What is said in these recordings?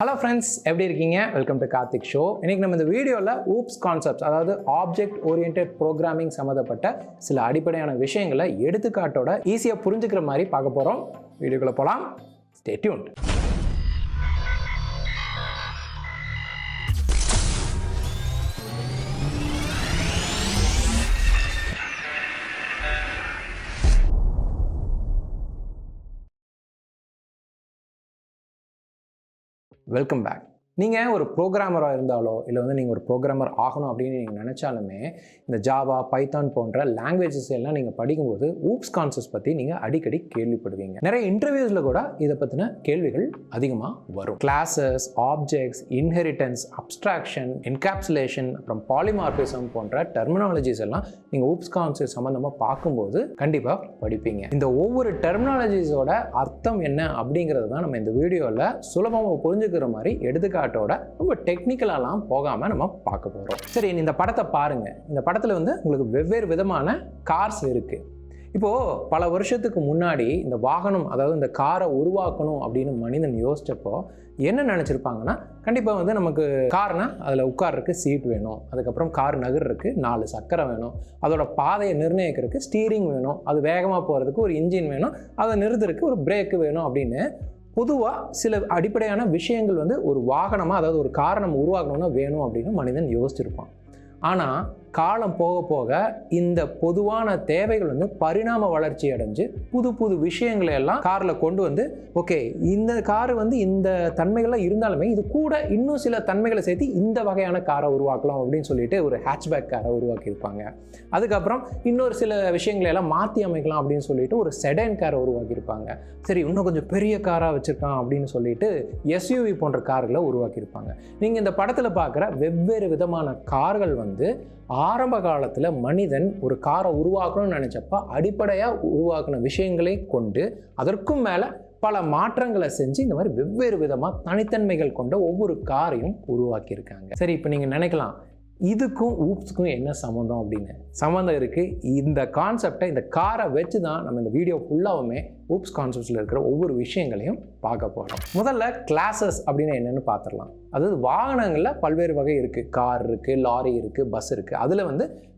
Hello friends, எப்படி இருக்கீங்க? Welcome to Karthik show. இன்னைக்கு நம்ம இந்த வீடியோல ஊப்ஸ் கான்செப்ட்ஸ், அதாவது ஆப்ஜெக்ட் ஓரியன்டட் ப்ரோக்ராமிங் சம்மந்தப்பட்ட சில அடிப்படையான விஷயங்களை எடுத்துக்காட்டோட ஈஸியா புரிஞ்சுக்கிற மாதிரி பார்க்க போறோம். வீடியோக்குள்ள போலாம். Stay tuned. Welcome back. நீங்கள் ஒரு ப்ரோக்ராமராக இருந்தாலோ இல்லை நீங்கள் ஒரு ப்ரோக்ராமர் ஆகணும் அப்படின்னு நீங்கள் நினச்சாலுமே இந்த ஜாவா பைத்தான் போன்ற லாங்குவேஜஸ் எல்லாம் நீங்கள் படிக்கும்போது ஊப்ஸ் கான்செப்ட்ஸ் பற்றி நீங்கள் அடிக்கடி கேள்விப்படுவீங்க. நிறைய இன்டர்வியூஸில் கூட இதை பற்றின கேள்விகள் அதிகமாக வரும். Classes, objects, inheritance, abstraction, encapsulation, அப்புறம் பாலிமார்பிசம் போன்ற டெர்மினாலஜிஸ் எல்லாம் நீங்கள் ஊப்ஸ் கான்செப்ட் சம்மந்தமாக பார்க்கும்போது கண்டிப்பாக படிப்பீங்க. இந்த ஒவ்வொரு டெர்மினாலஜிஸோட அர்த்தம் என்ன அப்படிங்கிறது தான் நம்ம இந்த வீடியோவில் சுலபமாக புரிஞ்சுக்கிற மாதிரி எடுத்துக்காட்டு ரொம்ப டெக்னிக்கலாலாம் போகாம நம்ம பார்க்க போறோம். சரி, இந்த படத்தை பாருங்க. இந்த படத்துல உங்களுக்கு வெவ்வேறு விதமான கார்ஸ் இருக்கு. இப்போ பல வருஷத்துக்கு முன்னாடி இந்த வாகனம், அதாவது இந்த காரை உருவாக்கணும் அப்படின்னு மனிதன் யோசிச்சப்போ என்ன நினைச்சிருப்பாங்கன்னா, கண்டிப்பா நமக்கு கார்னா அதுல உட்கார்றதுக்கு சீட் வேணும், அதுக்கப்புறம் கார் நகர்றதுக்கு 4 சக்கரம் வேணும், அதோட பாதையை நிர்ணயிக்கிறதுக்கு ஸ்டீரிங் வேணும், அது வேகமா போறதுக்கு ஒரு இன்ஜின் வேணும், அதை நிறுத்துறதுக்கு ஒரு பிரேக் வேணும் அப்படின்னு பொதுவாக சில அடிப்படையான விஷயங்கள் ஒரு வாகனமாக, அதாவது ஒரு காரை நம்ம உருவாக்கணும்னா வேணும் அப்படின்னு மனிதன் யோசிச்சிருப்பான். ஆனால் காலம் போக போக இந்த பொதுவான தேவைகள் பரிணாம வளர்ச்சி அடைஞ்சு புது புது விஷயங்களை எல்லாம் காரில் கொண்டு வந்து, ஓகே இந்த காரு இந்த தன்மைகள்லாம் இருந்தாலுமே இது கூட இன்னும் சில தன்மைகளை சேர்த்து இந்த வகையான காரை உருவாக்கலாம் அப்படின்னு சொல்லிட்டு ஒரு ஹேட்ச்பேக் காரை உருவாக்கியிருப்பாங்க. அதுக்கப்புறம் இன்னொரு சில விஷயங்களை எல்லாம் மாற்றி அமைக்கலாம் அப்படின்னு சொல்லிட்டு ஒரு செடன் காரை உருவாக்கியிருப்பாங்க. சரி, இன்னும் கொஞ்சம் பெரிய காராக வச்சுருக்கான் அப்படின்னு சொல்லிட்டு எஸ்யூவி போன்ற கார்களை உருவாக்கியிருப்பாங்க. நீங்கள் இந்த படத்தில் பார்க்குற வெவ்வேறு விதமான கார்கள் ஆரம்ப காலத்தில் மனிதன் ஒரு காரை உருவாக்கணும்னு நினச்சப்ப அடிப்படையாக உருவாக்கின விஷயங்களை கொண்டு அதற்கும் மேலே பல மாற்றங்களை செஞ்சு இந்த மாதிரி வெவ்வேறு விதமாக தனித்தன்மைகள் கொண்ட ஒவ்வொரு காரையும் உருவாக்கியிருக்காங்க. சரி, இப்போ நீங்கள் நினைக்கலாம், இதுக்கும் ஊப்ஸ்க்கும் என்ன சம்மந்தம் அப்படின்னு. சம்மந்தம் இருக்குது. இந்த கான்செப்டை, இந்த காரை வச்சு தான் நம்ம இந்த வீடியோ ஃபுல்லாகவுமே ஊப்ஸ் கான்செப்ட்ஸில் இருக்கிற ஒவ்வொரு விஷயங்களையும் பார்க்க போகிறோம். முதல்ல கிளாஸஸ் அப்படின்னு என்னென்னு பார்த்துடலாம். அதாவது வாகனங்களில் பல்வேறு வகை இருக்குது. கார் இருக்குது, லாரி இருக்குது, பஸ் இருக்குது. அதில்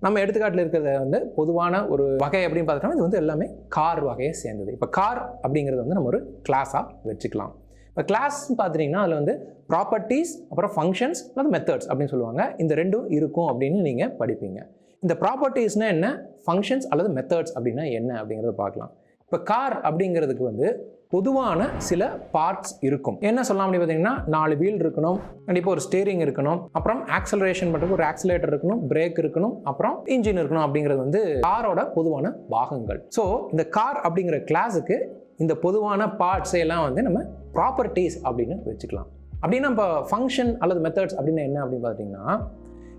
நம்ம எடுத்துக்காட்டில் இருக்கிறத பொதுவான ஒரு வகை அப்படின்னு பார்த்துட்டோம்னா இது எல்லாமே கார் வகையை சேர்ந்தது. இப்போ கார் அப்படிங்கிறது நம்ம ஒரு கிளாஸாக வச்சுக்கலாம். இப்போ கிளாஸ் பார்த்துட்டிங்கன்னா அதில் ப்ராப்பர்ட்டிஸ், அப்புறம் ஃபங்க்ஷன்ஸ் அல்லது மெத்தட்ஸ் அப்படின்னு சொல்லுவாங்க. இந்த ரெண்டும் இருக்கும் அப்படின்னு நீங்கள் படிப்பீங்க. இந்த ப்ராப்பர்ட்டிஸ்னால் என்ன, ஃபங்க்ஷன்ஸ் அல்லது மெத்தட்ஸ் அப்படின்னா என்ன அப்படிங்கிறத பார்க்கலாம். இப்போ கார் அப்படிங்கிறதுக்கு பொதுவான சில பார்ட்ஸ் இருக்கும். என்ன சொல்லலாம் அப்படி பார்த்தீங்கன்னா, 4 வீல் இருக்கணும், கண்டிப்பாக ஒரு ஸ்டீரிங் இருக்கணும், அப்புறம் ஆக்சலரேஷன் பண்ணுறதுக்கு ஒரு ஆக்சிலேட்டர் இருக்கணும், பிரேக் இருக்கணும், அப்புறம் இன்ஜின் இருக்கணும். அப்படிங்கிறது காரோட பொதுவான பாகங்கள். ஸோ இந்த கார் அப்படிங்கிற கிளாஸுக்கு இந்த பொதுவான பார்ட்ஸ் எல்லாம் நம்ம ப்ராப்பர்ட்டிஸ் அப்படின்னு வச்சுக்கலாம். அப்படின்னா இப்போ ஃபங்க்ஷன் அல்லது மெத்தட்ஸ் அப்படின்னு என்ன அப்படின்னு பார்த்தீங்கன்னா,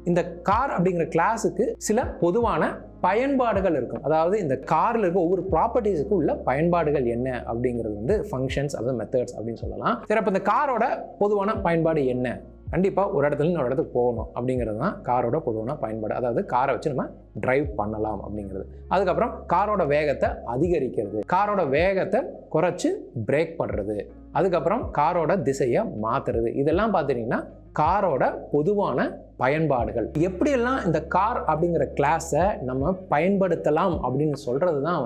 இந்த கார் அப்படிங்கிற கிளாஸுக்கு சில பொதுவான பயன்பாடுகள் இருக்கும். அதாவது இந்த காரில் இருக்க ஒவ்வொரு ப்ராப்பர்ட்டிஸுக்கு உள்ள பயன்பாடுகள் என்ன அப்படிங்கிறது ஃபங்க்ஷன்ஸ் அல்லது மெத்தட்ஸ் அப்படின்னு சொல்லலாம். சரி, அப்போ இந்த காரோட பொதுவான பயன்பாடு என்ன? கண்டிப்பாக ஒரு இடத்துல ஒரு இடத்துக்கு போகணும் அப்படிங்கிறது தான் காரோட பொதுவான பயன்பாடு. அதாவது காரை வச்சு நம்ம டிரைவ் பண்ணலாம் அப்படிங்கிறது. அதுக்கப்புறம் காரோட வேகத்தை அதிகரிக்கிறது, காரோட வேகத்தை குறைச்சி பிரேக் பண்ணுறது, அதுக்கப்புறம் காரோட திசையை மாற்றுறது. இதெல்லாம் பார்த்துட்டிங்கன்னா காரோட பொதுவான பயன்பாடுகள். எப்படியெல்லாம் இந்த கார் அப்படிங்கிற கிளாஸை நம்ம பயன்படுத்தலாம் அப்படின்னு சொல்கிறது தான்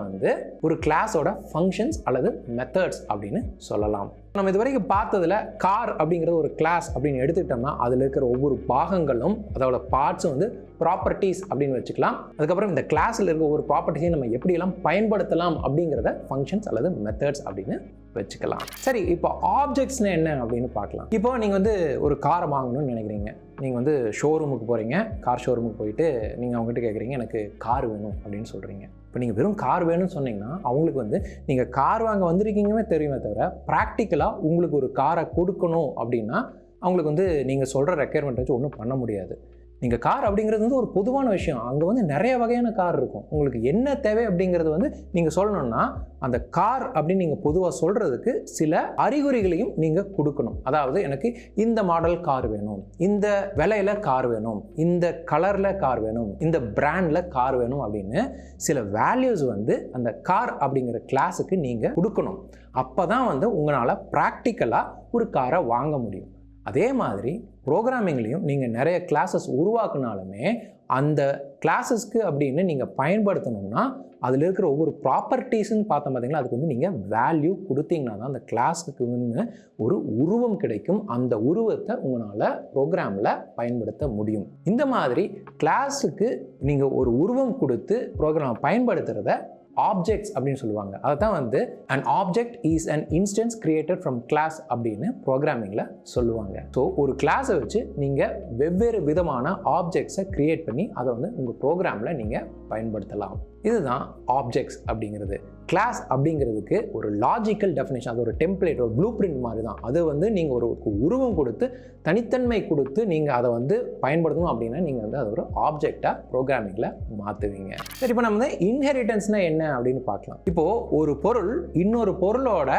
ஒரு கிளாஸோட ஃபங்க்ஷன்ஸ் அல்லது மெத்தட்ஸ் அப்படின்னு சொல்லலாம். நம்ம இது வரைக்கும் பார்த்ததில் கார் அப்படிங்கிறது ஒரு கிளாஸ் அப்படின்னு எடுத்துக்கிட்டோம்னா அதில் இருக்கிற ஒவ்வொரு பாகங்களும், அதோட பார்ட்ஸும் ப்ராப்பர்ட்டிஸ் அப்படின்னு வச்சுக்கலாம். அதுக்கப்புறம் இந்த கிளாஸில் இருக்க ஒவ்வொரு ப்ராப்பர்ட்டிஸையும் நம்ம எப்படியெல்லாம் பயன்படுத்தலாம் அப்படிங்கிறத ஃபங்க்ஷன்ஸ் அல்லது மெத்தட்ஸ் அப்படின்னு வச்சுக்கலாம். சரி, இப்போ ஆப்ஜெக்ட்ஸ்னா என்ன அப்படின்னு பார்க்கலாம். இப்போ நீங்கள் ஒரு காரை வாங்கணும்னு நினைக்கிறீங்க. நீங்கள் ஷோரூமுக்கு போகிறீங்க. கார் ஷோரூமுக்கு போயிட்டு நீங்கள் அவங்ககிட்ட கேட்குறீங்க, எனக்கு கார் வேணும் அப்படின்னு சொல்கிறீங்க. இப்போ நீங்கள் வெறும் கார் வேணும்னு சொன்னீங்கன்னா அவங்களுக்கு நீங்கள் கார் வாங்க வந்திருக்கீங்கமே தெரியுமே தவிர ப்ராக்டிக்கலாக உங்களுக்கு ஒரு காரை கொடுக்கணும் அப்படின்னா அவங்களுக்கு நீங்கள் சொல்கிற ரெக்யர்மெண்ட் வச்சு ஒன்றும் பண்ண முடியாது. நீங்கள் கார் அப்படிங்கிறது ஒரு பொதுவான விஷயம். அங்கே நிறைய வகையான கார் இருக்கும். உங்களுக்கு என்ன தேவை அப்படிங்கிறது நீங்கள் சொல்லணும்னா அந்த கார் அப்படின்னு நீங்கள் பொதுவாக சொல்கிறதுக்கு சில அறிகுறிகளையும் நீங்கள் கொடுக்கணும். அதாவது எனக்கு இந்த மாடல் கார் வேணும், இந்த விலையில் கார் வேணும், இந்த கலரில் கார் வேணும், இந்த பிராண்டில் கார் வேணும் அப்படின்னு சில வேல்யூஸ் அந்த கார் அப்படிங்கிற கிளாஸுக்கு நீங்கள் கொடுக்கணும். அப்போ தான் உங்களால் ப்ராக்டிக்கலாக ஒரு காரை வாங்க முடியும். அதே மாதிரி ப்ரோக்ராமிங்லேயும் நீங்கள் நிறைய கிளாஸஸ் உருவாக்குனாலுமே அந்த கிளாஸஸ்க்கு அப்படின்னு நீங்கள் பயன்படுத்தணும்னா அதில் இருக்கிற ஒவ்வொரு ப்ராப்பர்ட்டிஸ்ன்னு பார்த்தோம் பார்த்தீங்களா, அதுக்கு வந்து நீங்கள் வேல்யூ கொடுத்தீங்கன்னா தான் அந்த கிளாஸுக்கு வந்து ஒரு உருவம் கிடைக்கும். அந்த உருவத்தை உங்களால் ப்ரோக்ராமில் பயன்படுத்த முடியும். இந்த மாதிரி கிளாஸுக்கு நீங்கள் ஒரு உருவம் கொடுத்து ப்ரோக்ராம் பயன்படுத்துகிறத ஆப்ஜெக்ட்ஸ் அப்படின்னு சொல்லுவாங்க. அதை தான் வந்து an object is an instance created from class அப்படின்னு ப்ரோக்ராமிங்கில் சொல்லுவாங்க. ஸோ ஒரு கிளாஸை வச்சு நீங்கள் வெவ்வேறு விதமான ஆப்ஜெக்ட்ஸை க்ரியேட் பண்ணி அதை வந்து உங்கள் ப்ரோக்ராமில் நீங்கள் பயன்படுத்தலாம். இதுதான் ஆப்ஜெக்ட்ஸ் அப்படிங்கிறது. கிளாஸ் அப்படிங்கிறதுக்கு ஒரு லாஜிக்கல் டெஃபினேஷன், அது ஒரு டெம்ப்ளேட், ஒரு ப்ளூ பிரிண்ட் மாதிரி தான். அது வந்து நீங்கள் ஒரு உருவம் கொடுத்து தனித்தன்மை கொடுத்து நீங்கள் அதை வந்து பயன்படுத்தணும் அப்படின்னா நீங்கள் வந்து அதை ஒரு ஆப்ஜெக்டாக ப்ரோக்ராமிங்கில் மாற்றுவீங்க. சரி, இப்போ நம்ம வந்து இன்ஹெரிட்டன்ஸ்னால் என்ன அப்படின்னு பார்க்கலாம். இப்போது ஒரு பொருள் இன்னொரு பொருளோட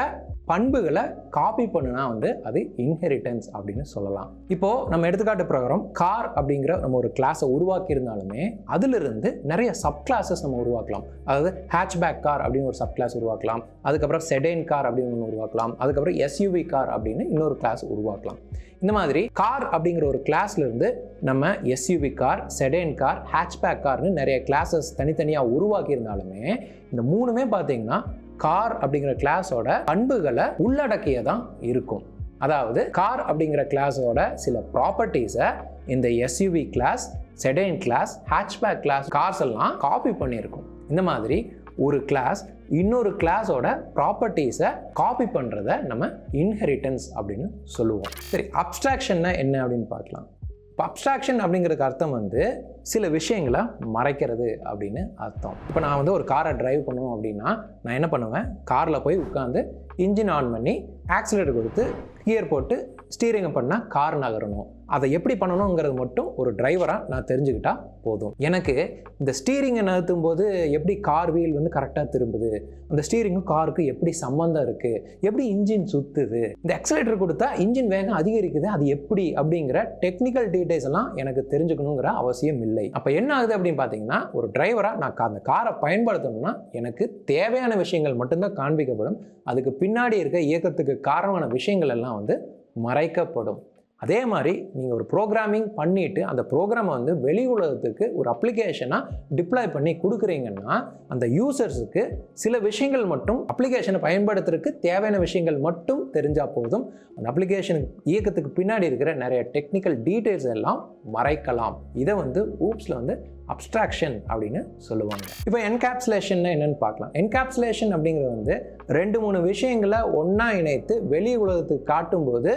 பண்புகளை காப்பி பண்ணுனா வந்து அது இன்ஹெரிட்டன்ஸ் அப்படின்னு சொல்லலாம். இப்போது நம்ம எடுத்துக்காட்டு பிரகாரம் கார் அப்படிங்கிற நம்ம ஒரு கிளாஸை உருவாக்கி இருந்தாலுமே அதிலிருந்து நிறைய சப் கிளாஸஸ் நம்ம உருவாக்கலாம். அதாவது ஹேட்ச்பேக் கார் அப்படின்னு ஒரு சப் கிளாஸ் உருவாக்கலாம், அதுக்கப்புறம் செடேன் கார் அப்படின்னு ஒன்று உருவாக்கலாம், அதுக்கப்புறம் எஸ்யூவி கார் அப்படின்னு இன்னொரு கிளாஸ் உருவாக்கலாம். இந்த மாதிரி கார் அப்படிங்கிற ஒரு கிளாஸ்லேருந்து நம்ம எஸ்யூவி கார், செடேன் கார், ஹேட்ச்பேக் கார்னு நிறைய கிளாஸஸ் தனித்தனியாக உருவாக்கி இருந்தாலுமே இந்த மூணுமே பார்த்தீங்கன்னா கார் அப்படிங்கிற கிளாஸோட பண்புகளை உள்ளடக்கியதான் இருக்கும். அதாவது கார் அப்படிங்கிற கிளாஸோட சில ப்ராப்பர்ட்டிஸை இந்த SUV class, sedan class, hatchback class cars எல்லாம் காப்பி பண்ணியிருக்கும். இந்த மாதிரி ஒரு கிளாஸ் இன்னொரு கிளாஸோட ப்ராப்பர்ட்டிஸை காப்பி பண்ணுறத நம்ம இன்ஹெரிட்டன்ஸ் அப்படின்னு சொல்லுவோம். சரி, அப்ஸ்ட்ராக்ஷன்னா என்ன அப்படின்னு பார்க்கலாம். இப்போ அப்ஸ்ட்ராக்ஷன் அப்படிங்கிறதுக்கு அர்த்தம் வந்து சில விஷயங்களை மறைக்கிறது அப்படின்னு அர்த்தம். இப்போ நான் வந்து ஒரு காரை டிரைவ் பண்ணுவோம் அப்படின்னா நான் என்ன பண்ணுவேன், காரில் போய் உட்காந்து இன்ஜின் ஆன் பண்ணி ஆக்சிலேட்டர் கொடுத்து கியர் போட்டு ஸ்டீரிங்கை பண்ணால் கார் நகரணும். அதை எப்படி பண்ணணுங்கிறது மட்டும் ஒரு டிரைவராக நான் தெரிஞ்சுக்கிட்டா போதும். எனக்கு இந்த ஸ்டீரிங்கை நகர்த்தும் போது எப்படி கார் வீல் வந்து கரெக்டாக திரும்புது, அந்த ஸ்டீரிங்கும் காருக்கு எப்படி சம்மந்தம் இருக்குது, எப்படி இன்ஜின் சுற்றுது, இந்த ஆக்சிலேட்டர் கொடுத்தா இன்ஜின் வேகம் அதிகரிக்குது, அது எப்படி அப்படிங்கிற டெக்னிக்கல் டீடைல்ஸ் எல்லாம் எனக்கு தெரிஞ்சுக்கணுங்கிற அவசியம் இல்லை. அப்போ என்ன ஆகுது அப்படின்னு பார்த்தீங்கன்னா, ஒரு டிரைவராக நான் அந்த காரை பயன்படுத்தணும்னா எனக்கு தேவையான விஷயங்கள் மட்டும்தான் காண்பிக்கப்படும். அதுக்கு பின்னாடி இருக்க இயக்கத்துக்கு காரணமான விஷயங்கள் எல்லாம் வந்து மறைக்கப்படும். அதே மாதிரி நீங்கள் ஒரு ப்ரோக்ராமிங் பண்ணிவிட்டு அந்த ப்ரோக்ராமை வந்து வெளி உலகத்துக்கு ஒரு அப்ளிகேஷனாக டிப்ளாய் பண்ணி கொடுக்குறீங்கன்னா அந்த யூசர்ஸுக்கு சில விஷயங்கள் மட்டும் அப்ளிகேஷனை பயன்படுத்துறதுக்கு தேவையான விஷயங்கள் மட்டும் தெரிஞ்சால் போதும். அந்த அப்ளிகேஷன் இயக்கத்துக்கு பின்னாடி இருக்கிற நிறைய டெக்னிக்கல் டீட்டெயில்ஸ் எல்லாம் மறைக்கலாம். இதை வந்து ஊப்ஸில் வந்து அப்ஸ்ட்ராக்ஷன் அப்படின்னு சொல்லுவாங்க. இப்போ என்கேப்சுலேஷன் என்னன்னு பார்க்கலாம். என்கேப்சுலேஷன் அப்படிங்கிறது வந்து 2-3 விஷயங்களை ஒன்றா இணைத்து வெளி உலகத்துக்கு காட்டும்போது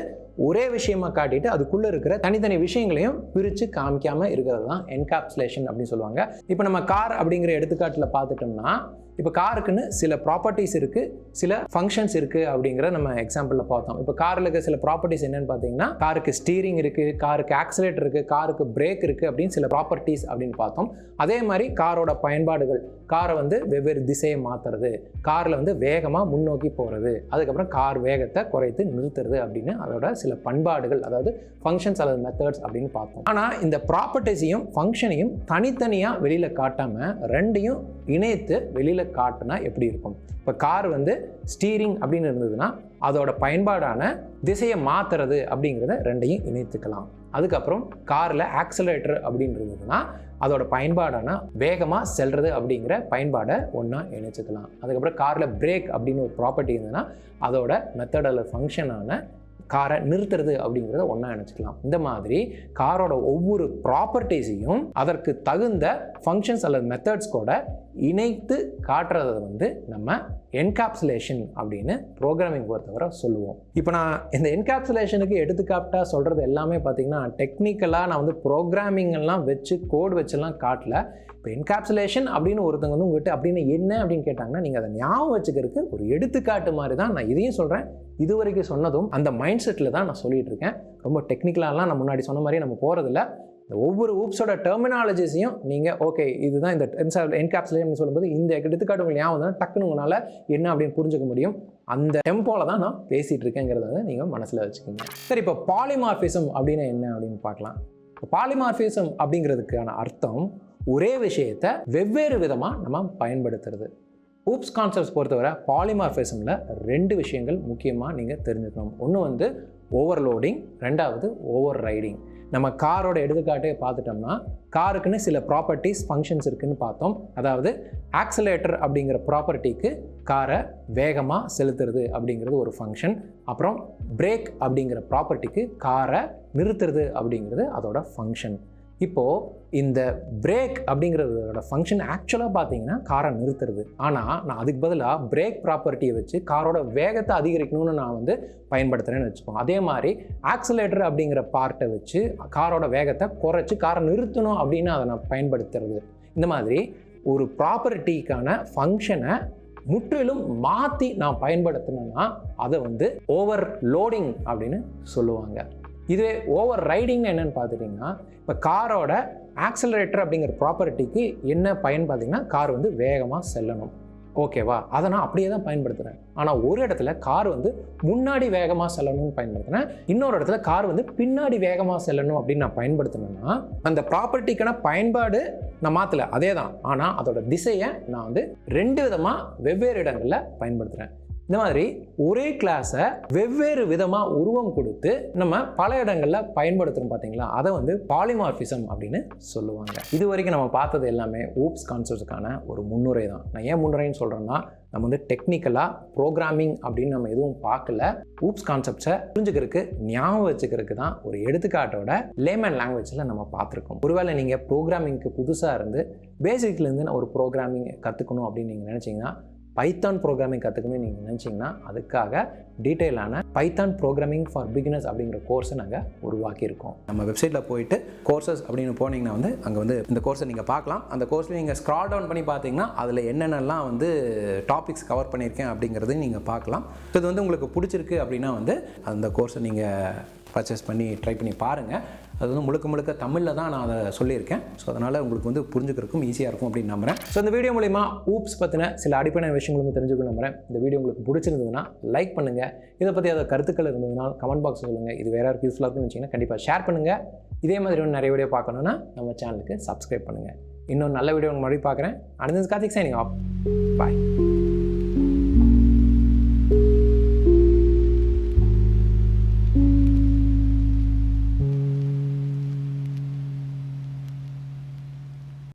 ஒரே விஷயமா காட்டிட்டு அதுக்குள்ளே இருக்கிற தனித்தனி விஷயங்களையும் பிரித்து காமிக்காமல் இருக்கிறது தான் என்கேப்சுலேஷன் அப்படின்னு சொல்லுவாங்க. இப்போ நம்ம கார் அப்படிங்கிற எடுத்துக்காட்டில் பார்த்துட்டோம்னா, இப்போ காருக்குன்னு சில ப்ராப்பர்ட்டிஸ் இருக்குது, சில ஃபங்க்ஷன்ஸ் இருக்குது அப்படிங்கிற நம்ம எக்ஸாம்பிளில் பார்த்தோம். இப்போ காரில் இருக்க சில ப்ராப்பர்ட்டிஸ் என்னென்னு பார்த்தீங்கன்னா, காருக்கு ஸ்டீரிங் இருக்குது, காருக்கு ஆக்சிலேட்டர் இருக்குது, காருக்கு பிரேக் இருக்குது அப்படின்னு சில ப்ராப்பர்ட்டிஸ் அப்படின்னு பார்த்தோம். அதே மாதிரி காரோட பயன்பாடுகள், காரை வந்து வெவ்வேறு திசையை மாற்றுறது, காரில் வந்து வேகமாக முன்னோக்கி போகிறது, அதுக்கப்புறம் கார் வேகத்தை குறைத்து நிறுத்துறது அப்படின்னு அதோட சில பண்பாடுகள், அதாவது ஃபங்க்ஷன்ஸ் அல்லது மெத்தட்ஸ் அப்படின்னு பார்த்தோம். ஆனால் இந்த ப்ராப்பர்ட்டிஸையும் ஃபங்க்ஷனையும் தனித்தனியாக வெளியில் காட்டாமல் ரெண்டையும் இணைத்து வெளியில் காட்டுனா எப்படி இருக்கும். இப்போ கார் வந்து ஸ்டீரிங் அப்படின்னு இருந்ததுன்னா அதோட பயன்பாடான திசையை மாற்றுறது அப்படிங்கிறத ரெண்டையும் இணைத்துக்கலாம். அதுக்கப்புறம் காரில் ஆக்சிலேட்டர் அப்படின்னு இருந்ததுன்னா அதோட பயன்பாடான வேகமாக செல்றது அப்படிங்கிற பயன்பாடை ஒன்றா இணைச்சிக்கலாம். அதுக்கப்புறம் காரில் பிரேக் அப்படின்னு ஒரு ப்ராப்பர்ட்டி இருந்ததுன்னா அதோட மெத்தட் அல்லது ஃபங்க்ஷனான காரை நிறுத்துறது அப்படிங்கிறத ஒன்றா நினச்சிக்கலாம். இந்த மாதிரி காரோட ஒவ்வொரு ப்ராப்பர்ட்டிஸையும் அதற்கு தகுந்த ஃபங்க்ஷன்ஸ் அல்லது மெத்தட்ஸ் கூட இணைத்து காட்டுறதை வந்து நம்ம என்கேப்சுலேஷன் அப்படின்னு ப்ரோக்ராமிங் பொறுத்தவரை சொல்லுவோம். இப்போ நான் இந்த என்கேப்சுலேஷனுக்கு எடுத்துக்காட்டாக சொல்கிறது எல்லாமே பார்த்தீங்கன்னா டெக்னிக்கலாக நான் வந்து ப்ரோக்ராமிங் எல்லாம் வச்சு கோட் வச்செல்லாம் காட்டல. இப்போ என்கேப்சுலேஷன் அப்படின்னு ஒருத்தவங்க வந்து உங்கள்கிட்ட அப்படின்னு என்ன அப்படின்னு கேட்டாங்கன்னா நீங்கள் அதை ஞாபகம் வச்சுக்கிறதுக்கு ஒரு எடுத்துக்காட்டு மாதிரி தான் நான் இதையும் சொல்கிறேன். இது வரைக்கும் சொன்னதும் அந்த மைண்ட் செட்டில் தான் நான் சொல்லிகிட்டு இருக்கேன். ரொம்ப டெக்னிக்கலாலாம் நான் முன்னாடி சொன்ன மாதிரி நம்ம போகிறதில்ல. இந்த ஒவ்வொரு ஊப்ஸோட டெர்மினாலஜிஸையும் நீங்கள் ஓகே இதுதான் இந்த என்கேப்சுலேஷன் சொல்லும்போது இந்த எடுத்துக்காட்டு உங்களுக்கு ஞாபகம் தான் டக்குன்னு உங்களால் என்ன அப்படின்னு புரிஞ்சுக்க முடியும். அந்த டெம்போவில் தான் நான் பேசிகிட்டு இருக்கேங்கிறத நீங்கள் மனசில் வச்சுக்கோங்க. சரி, இப்போ பாலிமார்பிசம் அப்படின்னு என்ன அப்படின்னு பார்க்கலாம். பாலிமார்பிசம் அப்படிங்கிறதுக்கான அர்த்தம் ஒரே விஷயத்தை வெவ்வேறு விதமாக நம்ம பயன்படுத்துறது. ஊப்ஸ் கான்செப்ட்ஸ் பொறுத்தவரை பாலிமார்பிசமில் 2 விஷயங்கள் முக்கியமாக நீங்கள் தெரிஞ்சுக்கணும். ஒன்று வந்து ஓவர்லோடிங், ரெண்டாவது ஓவர் ரைடிங். நம்ம காரோட எடுத்துக்காட்டே பார்த்துட்டோம்னா காருக்குன்னு சில ப்ராப்பர்ட்டிஸ் ஃபங்க்ஷன்ஸ் இருக்குதுன்னு பார்த்தோம். அதாவது ஆக்சிலேட்டர் அப்படிங்கிற ப்ராப்பர்ட்டிக்கு காரை வேகமாக செலுத்துறது அப்படிங்கிறது ஒரு ஃபங்க்ஷன். அப்புறம் பிரேக் அப்படிங்கிற ப்ராப்பர்ட்டிக்கு காரை நிறுத்துறது அப்படிங்கிறது அதோட ஃபங்க்ஷன். இப்போது இந்த பிரேக் அப்படிங்கிறதோட ஃபங்க்ஷன் ஆக்சுவலாக பார்த்தீங்கன்னா காரை நிறுத்துறது. ஆனால் நான் அதுக்கு பதிலாக பிரேக் ப்ராப்பர்ட்டியை வச்சு காரோட வேகத்தை அதிகரிக்கணும்னு நான் பயன்படுத்துகிறேன்னு வச்சுப்போம். அதே மாதிரி ஆக்சிலேட்டர் அப்படிங்கிற பார்ட்டை வச்சு காரோட வேகத்தை குறைச்சி காரை நிறுத்தணும் அப்படின்னு அதை நான் பயன்படுத்துறது. இந்த மாதிரி ஒரு ப்ராப்பர்ட்டிக்கான ஃபங்க்ஷனை முற்றிலும் மாற்றி நான் பயன்படுத்தினேன்னா அதை ஓவர் லோடிங் அப்படின்னு சொல்லுவாங்க. இதுவே ஓவர் ரைடிங்னு என்னென்னு பார்த்துட்டிங்கன்னா, இப்போ காரோட ஆக்சிலரேட்டர் அப்படிங்கிற ப்ராப்பர்ட்டிக்கு என்ன பயன் பார்த்தீங்கன்னா, கார் வேகமாக செல்லணும். ஓகேவா? அதை நான் அப்படியே தான் பயன்படுத்துகிறேன். ஆனால் ஒரு இடத்துல கார் முன்னாடி வேகமாக செல்லணும்னு பயன்படுத்தினேன், இன்னொரு இடத்துல கார் பின்னாடி வேகமாக செல்லணும் அப்படின்னு நான் பயன்படுத்தினேன்னா அந்த ப்ராப்பர்ட்டிக்கான பயன்பாடு நான் மாற்றலை, அதே தான். ஆனால் அதோட திசையை நான் 2 விதமாக வெவ்வேறு இடங்களில் பயன்படுத்துகிறேன். இந்த மாதிரி ஒரே கிளாஸை வெவ்வேறு விதமாக உருவம் கொடுத்து நம்ம பல இடங்களில் பயன்படுத்துகிறோம் பார்த்தீங்களா? அதை பாலிமார்பிசம் அப்படின்னு சொல்லுவாங்க. இது வரைக்கும் நம்ம பார்த்தது எல்லாமே ஊப்ஸ் கான்செப்ட்ஸுக்கான ஒரு முன்னுரை தான். நான் ஏன் முன்னுரைன்னு சொல்கிறேன்னா, நம்ம டெக்னிக்கலாக ப்ரோக்ராமிங் அப்படின்னு நம்ம எதுவும் பார்க்கல. ஊப்ஸ் கான்செப்ட்ஸை புரிஞ்சுக்கிறதுக்கு, ஞாபகம் வச்சுக்கிறதுக்கு தான் ஒரு எடுத்துக்காட்டோட லேமன் லாங்குவேஜில் நம்ம பார்த்துருக்கோம். ஒருவேளை நீங்கள் ப்ரோக்ராமிங்க்கு புதுசாக இருந்து பேசிக்லேருந்து நான் ஒரு ப்ரோக்ராமிங் கற்றுக்கணும் அப்படின்னு நீங்கள் நினச்சிங்கன்னா, பைத்தான் ப்ரோக்ராமிங் கற்றுக்கணும்னு நீங்கள் நினச்சிங்கன்னா அதுக்காக டீட்டெயிலான பைத்தான் ப்ரோக்ராமிங் ஃபார் பிகினர்ஸ் அப்படிங்கிற கோர்ஸை நாங்கள் உருவாக்கியிருக்கோம். நம்ம வெப்சைட்டில் போயிட்டு கோர்சஸ் அப்படின்னு போனீங்கன்னா அங்கே இந்த கோர்ஸை நீங்கள் பார்க்கலாம். அந்த கோர்ஸில் நீங்கள் ஸ்க்ரால் டவுன் பண்ணி பார்த்தீங்கன்னா அதில் என்னென்னலாம் டாபிக்ஸ் கவர் பண்ணியிருக்கேன் அப்படிங்கிறது நீங்கள் பார்க்கலாம். ஸோ இது உங்களுக்கு பிடிச்சிருக்கு அப்படின்னா அந்த கோர்ஸை நீங்கள் பர்ச்சேஸ் பண்ணி ட்ரை பண்ணி பாருங்கள். அது முழுக்க முழுக்க தமிழில் தான் நான் அதை சொல்லியிருக்கேன். ஸோ அதனால் உங்களுக்கு புரிஞ்சுக்கிறதுக்கும் ஈஸியாக இருக்கும் அப்படின்னு நம்புகிறேன். ஸோ இந்த வீடியோ மூலிமா ஊப்ஸ் பற்றின சில அடிப்படை விஷயங்களும் தெரிஞ்சுக்கணும் நம்புகிறேன். இந்த வீடியோ உங்களுக்கு பிடிச்சிருந்ததுன்னா லைக் பண்ணுங்கள். இதை பற்றி அதை கருத்துக்கள் இருந்ததுன்னா கமெண்ட் பாக்ஸ் சொல்லுங்கள். இது வேறு யாருக்கு யூஸ்ஃபுல்லாக இருக்குன்னு வச்சிங்கன்னா கண்டிப்பாக ஷேர் பண்ணுங்கள். இதே மாதிரி நிறைய வீடியோ பார்க்கணுன்னா நம்ம சேனலுக்கு சப்ஸ்கிரைப் பண்ணுங்கள். இன்னொரு நல்ல வீடியோ மறுபடியும் பார்க்குறேன். And this Karthik signing off. Bye.